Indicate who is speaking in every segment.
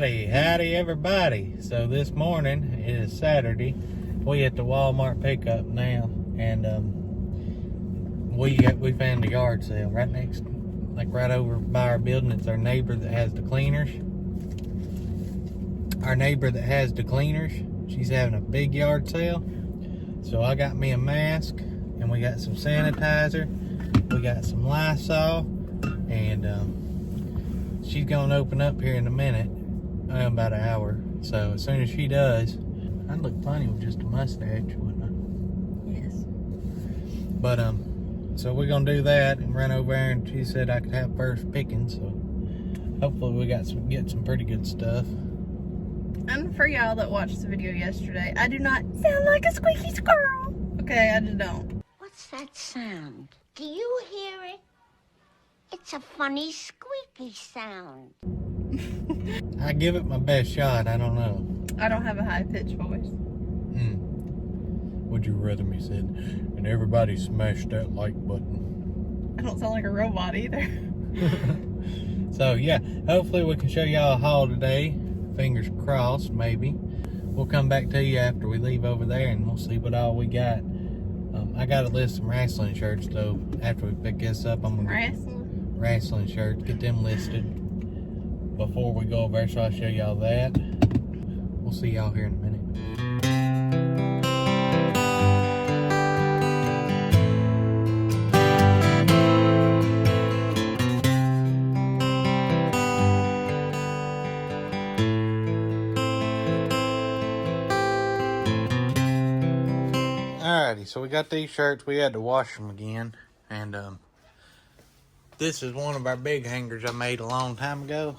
Speaker 1: Howdy everybody. So this morning, it is Saturday. We at the Walmart pickup now, and we found a yard sale right next, like right over by our building. It's our neighbor that has the cleaners. She's having a big yard sale. So I got me a mask, and we got some sanitizer, we got some Lysol, and she's gonna open up here in a minute, about an hour. So as soon as she does, I'd look funny with just a mustache, wouldn't I?
Speaker 2: Yes.
Speaker 1: But so we're gonna do that and run over there, and she said I could have first picking, so hopefully we get some pretty good stuff.
Speaker 2: And for y'all that watched the video yesterday, I do not sound like a squeaky squirrel. Okay, I just don't.
Speaker 3: What's that sound? Do you hear it? It's a funny squeaky sound.
Speaker 1: I give it my best shot. I don't know.
Speaker 2: I don't have a high-pitched voice.
Speaker 1: Would you rather me said, and everybody smash that like button.
Speaker 2: I don't sound like a robot either.
Speaker 1: So yeah, hopefully we can show y'all a haul today. Fingers crossed, maybe. We'll come back to you after we leave over there, and we'll see what all we got. I got to list some wrestling shirts though. After we pick this up, I'm gonna wrestling shirts, get them listed before we go over there, so I'll show y'all that. We'll see y'all here in a minute. Alrighty, so we got these shirts. We had to wash them again, and this is one of our big hangers I made a long time ago.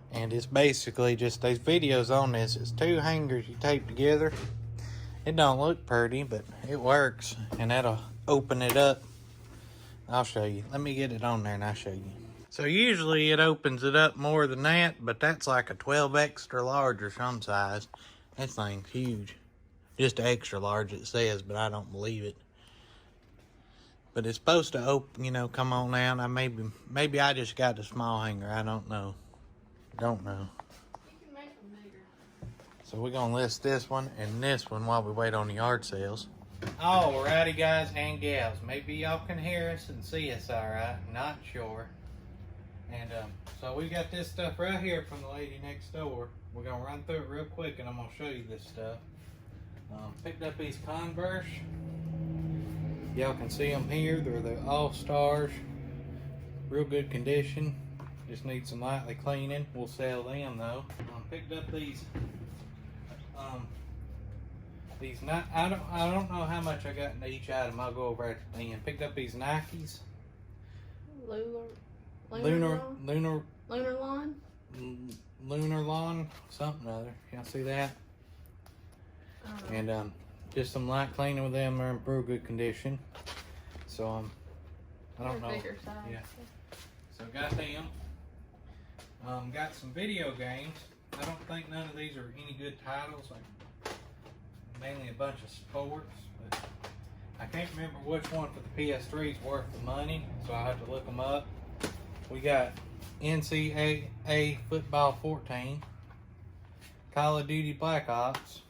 Speaker 1: And it's basically just these videos on this. It's two hangers you tape together. It don't look pretty, but it works, and that'll open it up. I'll show you. Let me get it on there and I'll show you. So usually it opens it up more than that, but that's like a 12 extra large or some size. That thing's huge. Just extra large it says, but I don't believe it. But it's supposed to open, you know, come on out. Maybe I just got the small hanger. I don't know. You can make them bigger. So we're gonna list this one and this one while we wait on the yard sales. Alrighty, guys and gals. Maybe y'all can hear us and see us all right. Not sure. And so we got this stuff right here from the lady next door. We're gonna run through it real quick, and I'm gonna show you this stuff. Picked up these Converse. Y'all can see them here. They're the All-Stars. Real good condition. Just need some lightly cleaning. We'll sell them though. Picked up these. I don't know how much I got in each item. I'll go over at the end. Picked up these Nikes. Lunar lawn, something or other. Y'all see that? And just some light cleaning with them. They're in real good condition. So I don't know.
Speaker 2: Bigger size.
Speaker 1: Yeah. So got them. Got some video games. I don't think none of these are any good titles. Like mainly a bunch of sports, but I can't remember which one for the PS3 is worth the money, so I have to look them up. We got NCAA Football 14, Call of Duty Black Ops,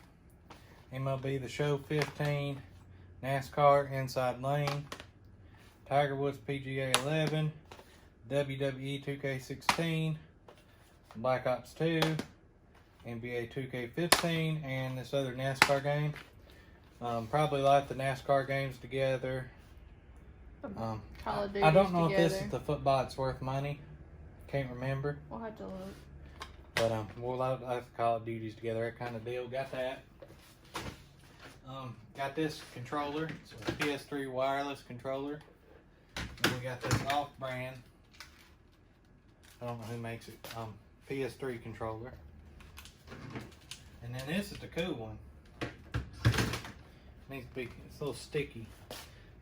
Speaker 1: MLB The Show 15, NASCAR Inside Lane, Tiger Woods PGA 11, WWE 2K16, Black Ops 2, NBA 2K15, and this other NASCAR game. Probably like the NASCAR games together.
Speaker 2: Call of Duty.
Speaker 1: I don't know if this is the football that's worth money. Can't remember.
Speaker 2: We'll have to look.
Speaker 1: But we'll like the Call of Duties together, that kind of deal. Got that. Got this controller. It's a PS3 wireless controller. And we got this off-brand. I don't know who makes it. PS3 controller. And then this is the cool one. Needs to be, it's a little sticky.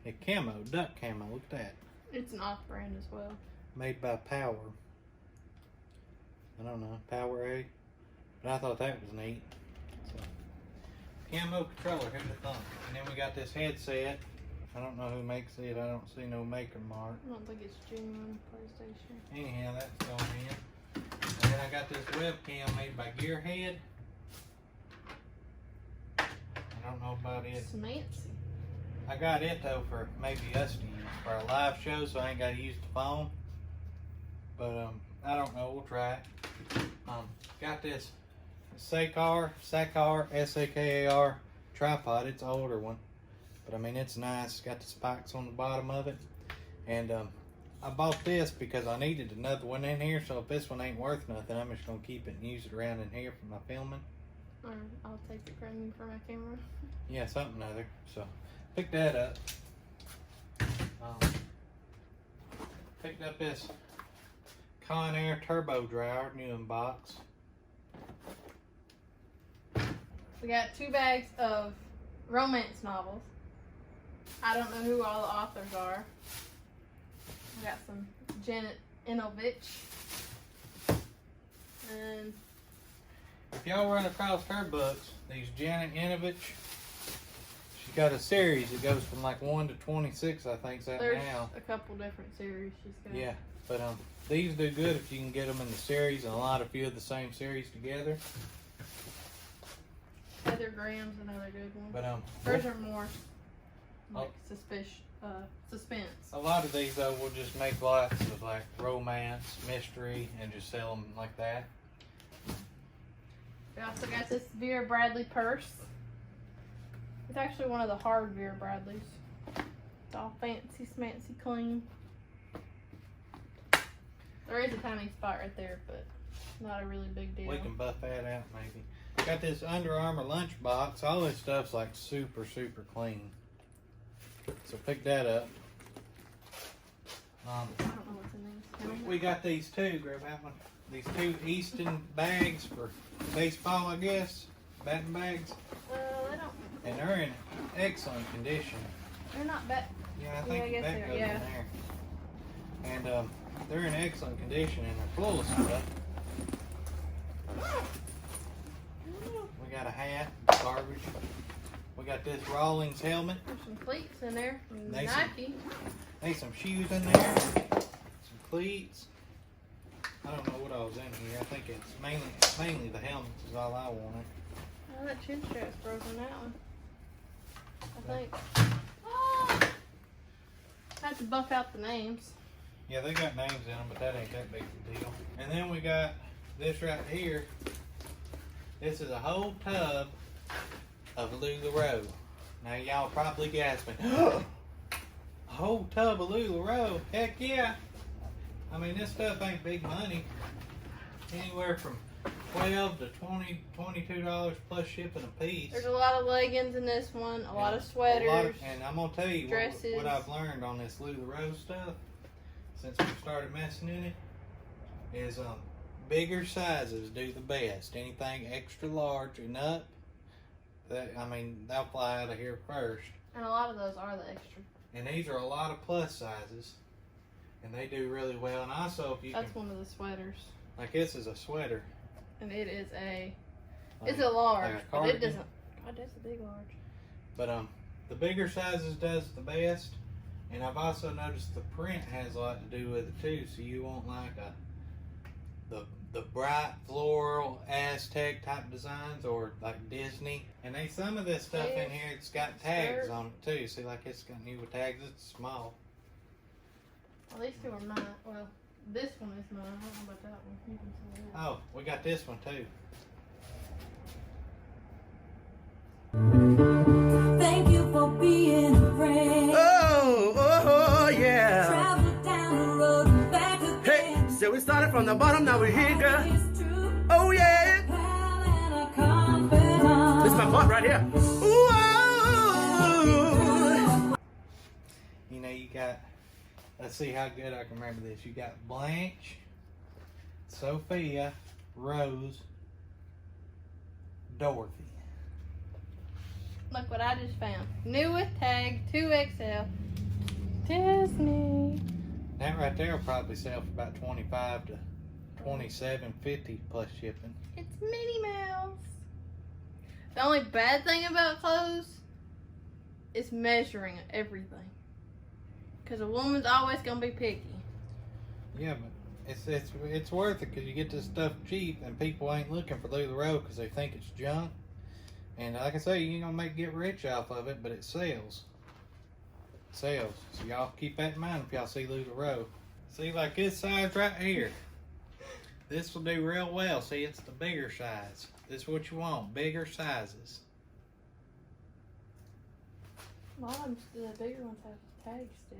Speaker 1: A camo, duck camo, look at that.
Speaker 2: It's an off-brand as well.
Speaker 1: Made by Power. I don't know, Power A. But I thought that was neat. So, camo controller, who'd have thunk? And then we got this headset. I don't know who makes it. I don't see no maker mark.
Speaker 2: I don't think it's genuine PlayStation.
Speaker 1: Anyhow, that's going in. webcam made by Gearhead. I don't know about it.
Speaker 2: It's fancy.
Speaker 1: I got it though for maybe us to use for a live show, so I ain't gotta use the phone. But I don't know. We'll try it. Got this Sakar, S-A-K-A-R tripod. It's an older one, but I mean it's nice. It's got the spikes on the bottom of it, and I bought this because I needed another one in here. So if this one ain't worth nothing, I'm just gonna keep it and use it around in here for my filming.
Speaker 2: Or I'll take the frame for my camera.
Speaker 1: Yeah, something other. So pick that up. Picked up this Conair Turbo Dryer, new in box.
Speaker 2: We got 2 bags of romance novels. I don't know who all the authors are. We got some Janet Inovich. And
Speaker 1: If y'all run across her books, these Janet Inovich, she's got a series that goes from like 1 to 26, I think, out
Speaker 2: there's
Speaker 1: now.
Speaker 2: a couple different series she's got.
Speaker 1: Yeah, but these do good if you can get them in the series, and a few of the same series together.
Speaker 2: Heather Graham's another good one.
Speaker 1: But
Speaker 2: hers are more like suspense.
Speaker 1: a lot of these though, we'll just make lots of like romance, mystery, and just sell them like that.
Speaker 2: We also got this Vera Bradley purse. It's actually one of the hard Vera Bradleys. It's all fancy, smancy, clean. There is a tiny spot right there, but not a really big deal.
Speaker 1: We can buff that out maybe. Got this Under Armour lunch box. All this stuff's like super clean. So pick that up.
Speaker 2: I don't know what's in these.
Speaker 1: We got these two. Grab that one. These 2 Easton bags for baseball, I guess. Batting bags.
Speaker 2: They don't.
Speaker 1: And they're in excellent condition.
Speaker 2: They're not bad.
Speaker 1: Yeah, I think
Speaker 2: I guess
Speaker 1: that
Speaker 2: they're-
Speaker 1: goes
Speaker 2: yeah.
Speaker 1: in there. And they're in excellent condition and they're full of stuff. We got a hat, garbage. We got this Rawlings helmet.
Speaker 2: There's some cleats in there. From
Speaker 1: Nice.
Speaker 2: Nike.
Speaker 1: There's some shoes in there. Some cleats. I don't know what I was in here. I think it's mainly the helmets is all I wanted.
Speaker 2: Oh, that chin strap's broken, that one. I think. Oh! I had to buff out the names.
Speaker 1: Yeah, they got names in them, but that ain't that big of a deal. And then we got this right here. This is a whole tub of LuLaRoe. Now y'all probably gasping. A whole tub of LuLaRoe? Heck yeah! I mean, this stuff ain't big money. Anywhere from $12 to $22 plus shipping a piece.
Speaker 2: There's a lot of leggings in this one, a lot of sweaters.
Speaker 1: And I'm gonna tell you
Speaker 2: dresses.
Speaker 1: what I've learned on this LuLaRoe stuff since we started messing in it is bigger sizes do the best. Anything extra large and up, they'll fly out of here first.
Speaker 2: And a lot of those are the extra.
Speaker 1: And these are a lot of plus sizes, and they do really well. And also, if you
Speaker 2: That's one of the sweaters.
Speaker 1: like this is a sweater.
Speaker 2: And it is
Speaker 1: Like-
Speaker 2: it's a large,
Speaker 1: like a
Speaker 2: but it
Speaker 1: cardigan.
Speaker 2: doesn't. God, that's a big large.
Speaker 1: But the bigger sizes does the best. And I've also noticed the print has a lot to do with it too. So you want like the bright floral Aztec type designs or like Disney. And some of this stuff in here, it's got tags on it too. See, like it's got new tags. It's small.
Speaker 2: Well, these two are mine. Well, this one is mine. I don't know about that one. You can see that.
Speaker 1: Oh, we got this one too.
Speaker 4: Thank you for being a friend.
Speaker 5: Oh, yeah.
Speaker 4: Travel down the road and back again.
Speaker 5: Hey, so we started from the bottom, now we're here, girl.
Speaker 4: It's true.
Speaker 5: Oh, yeah.
Speaker 4: Pal and a confidant.
Speaker 5: This is my part right here. Ooh, oh.
Speaker 1: You know, you got. Let's see how good I can remember this. You got Blanche, Sophia, Rose, Dorothy.
Speaker 2: Look what I just found. New with tag, 2XL. Disney.
Speaker 1: That right there will probably sell for about $25 to $27.50 plus shipping.
Speaker 2: It's Minnie Mouse. The only bad thing about clothes is measuring everything. Because a woman's always going to be picky.
Speaker 1: Yeah, It's worth it because you get this stuff cheap and people ain't looking for LuLaRoe because they think it's junk. And like I say, you ain't gonna get rich off of it, but it sells. It sells. So y'all keep that in mind if y'all see LuLaRoe. See, like this size right here. This will do real well. See, it's the bigger size. This is what you want, bigger sizes.
Speaker 2: A lot of them, the bigger ones have tags still.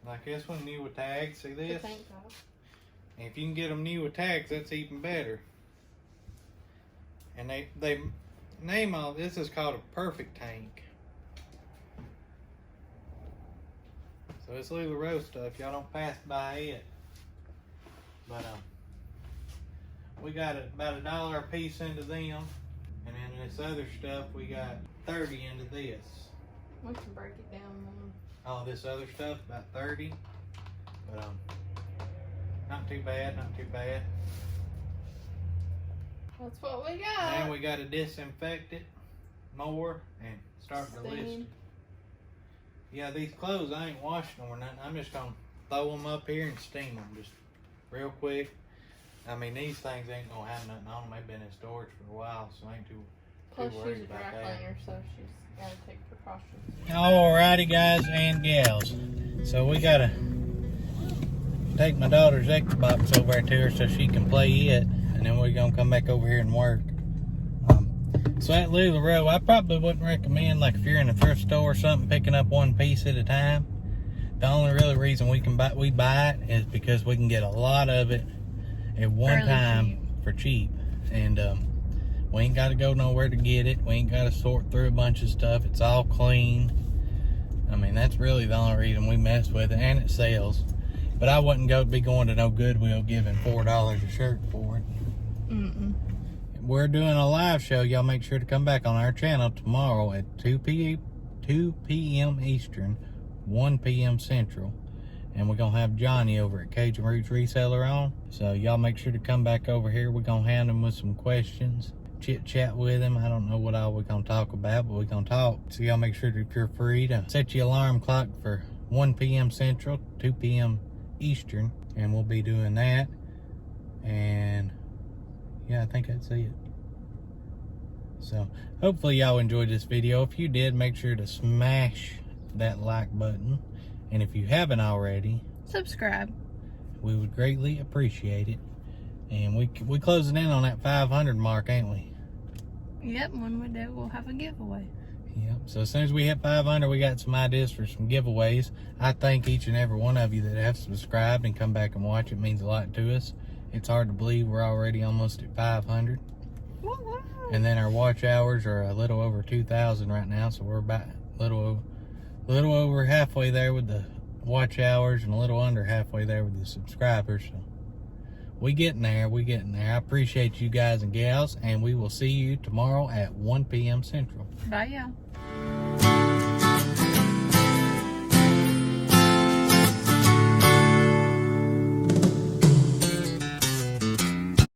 Speaker 1: Like this one, new with tags. See
Speaker 2: The
Speaker 1: this?
Speaker 2: tank top.
Speaker 1: And if you can get them new with tags, that's even better. And they name all this is called a perfect tank. So it's LuLaRoe stuff. Y'all don't pass by it. But we got about $1 a piece into them, and then this other stuff we got 30 into this.
Speaker 2: We can break it down more.
Speaker 1: All this other stuff about 30. But not too bad, not too bad.
Speaker 2: That's what we got.
Speaker 1: Now we got to disinfect it more and start to list
Speaker 2: Steam.
Speaker 1: it. Yeah, these clothes I ain't washing them or nothing. I'm just gonna throw them up here and steam them just real quick. I mean, these things ain't gonna have nothing on them. They've been in storage for a while, so I ain't too
Speaker 2: Plus,
Speaker 1: worried
Speaker 2: she's a
Speaker 1: about
Speaker 2: dry
Speaker 1: that.
Speaker 2: cleaner, so she's gotta take precautions.
Speaker 1: Alrighty, guys and gals. So we gotta take my daughter's Xbox over there to her so she can play it, and then we're gonna come back over here and work. So at LuLaRoe, I probably wouldn't recommend, like if you're in a thrift store or something, picking up one piece at a time. The only really reason we buy it is because we can get a lot of it at one
Speaker 2: Fairly
Speaker 1: time
Speaker 2: cheap.
Speaker 1: for cheap, and we ain't got to go nowhere to get it. We ain't got to sort through a bunch of stuff. It's all clean. I mean, that's really the only reason we mess with it, and it sells. But I wouldn't be going to no Goodwill giving $4 a shirt for it. We're doing a live show. Y'all make sure to come back on our channel tomorrow at 2 p.m. Eastern, 1 p.m. Central. And we're going to have Johnny over at Cajun Roots Reseller on. So y'all make sure to come back over here. We're going to hand him with some questions. Chit chat with him. I don't know what all we're going to talk about, but we're going to talk. So y'all make sure that if you're free to set your alarm clock for 1 p.m. Central, 2 p.m. Eastern. And we'll be doing that. And yeah, I think that's it. So hopefully y'all enjoyed this video. If you did, make sure to smash that like button. And if you haven't already,
Speaker 2: Subscribe.
Speaker 1: we would greatly appreciate it. And we closing in on that 500 mark, ain't we?
Speaker 2: Yep, when we do, we'll have a giveaway.
Speaker 1: Yep. So as soon as we hit 500, we got some ideas for some giveaways. I thank each and every one of you that have subscribed and come back and watch. It means a lot to us. It's hard to believe we're already almost at 500.
Speaker 2: Woo-woo.
Speaker 1: And then our watch hours are a little over 2,000 right now, so we're about a little over halfway there with the watch hours and a little under halfway there with the subscribers. So we getting there. I appreciate you guys and gals, and we will see you tomorrow at 1 p.m. Central.
Speaker 2: Bye, y'all.